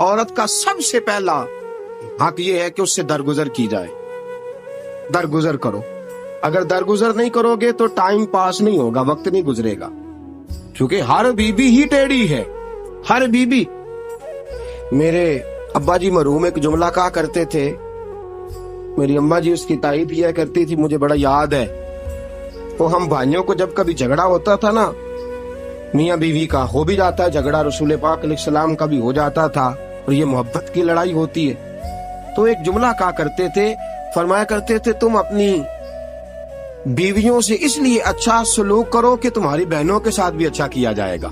عورت کا سب سے پہلا حق یہ ہے کہ اس سے درگزر کی جائے. درگزر کرو. اگر درگزر نہیں کرو گے تو ٹائم پاس نہیں ہوگا, وقت نہیں گزرے گا, کیونکہ ہر بیوی ہی ٹیڑھی ہے, ہر بیوی. میرے ابا جی مرحوم ایک جملہ کہا کرتے تھے, میری اماں جی اس کی تائید کیا کرتی تھی, مجھے بڑا یاد ہے. وہ ہم بھائیوں کو جب کبھی جھگڑا ہوتا تھا نا, میاں بیوی کا ہو بھی جاتا ہے جھگڑا, رسول پاک علیہ السلام کا بھی ہو جاتا تھا, اور یہ محبت کی لڑائی ہوتی ہے, تو ایک جملہ کہا کرتے تھے, فرمایا کرتے تھے تم اپنی بیویوں سے اس لیے اچھا سلوک کرو کہ تمہاری بہنوں کے ساتھ بھی اچھا کیا جائے گا.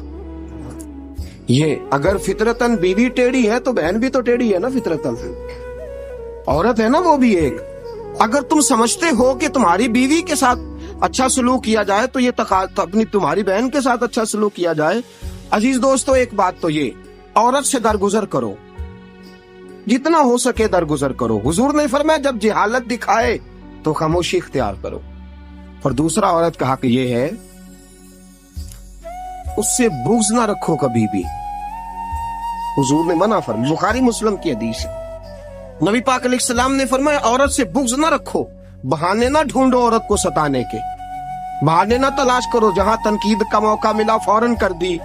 یہ اگر فطرتاً بیوی ٹیڑھی ہے تو بہن بھی تو ٹیڑھی ہے نا, فطرتاً عورت ہے نا وہ بھی ایک. اگر تم سمجھتے ہو کہ تمہاری بیوی کے ساتھ اچھا سلوک کیا جائے تو یہ اپنی تمہاری بہن کے ساتھ اچھا سلوک کیا جائے. عزیز دوستو, ایک بات تو یہ, عورت سے درگزر کرو, جتنا ہو سکے درگزر کرو. حضور نے فرمایا جب جہالت دکھائے تو خاموشی اختیار کرو. اور دوسرا عورت کا حق یہ ہے اس سے بغض نہ رکھو کبھی بھی. حضور نے منع فرمایا, بخاری مسلم کی حدیث ہے, نبی پاک علیہ السلام نے فرمایا عورت سے بغض نہ رکھو, بہانے نہ ڈھونڈو عورت کو ستانے کے, بہانے نہ تلاش کرو. جہاں تنقید کا موقع ملا فوراً کر دی,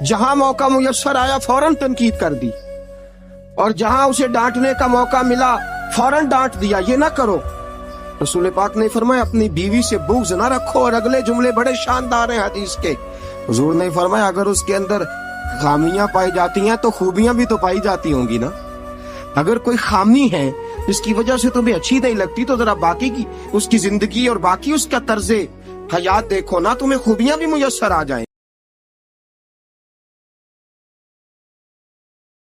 جہاں موقع میسر آیا فوراً تنقید کر دی, اور جہاں اسے ڈانٹنے کا موقع ملا فوراً ڈانٹ دیا. یہ نہ کرو. رسول پاک نے فرمایا اپنی بیوی سے بغض نہ رکھو. اور اگلے جملے بڑے شاندار ہیں حدیث کے. حضور نے فرمایا اگر اس کے اندر خامیاں پائی جاتی ہیں تو خوبیاں بھی تو پائی جاتی ہوں گی نا. اگر کوئی خامی ہے جس کی وجہ سے تمہیں اچھی نہیں لگتی تو ذرا باقی کی اس کی زندگی اور باقی اس کا طرز حیات دیکھو نا, تمہیں خوبیاں بھی میسر آ جائیں.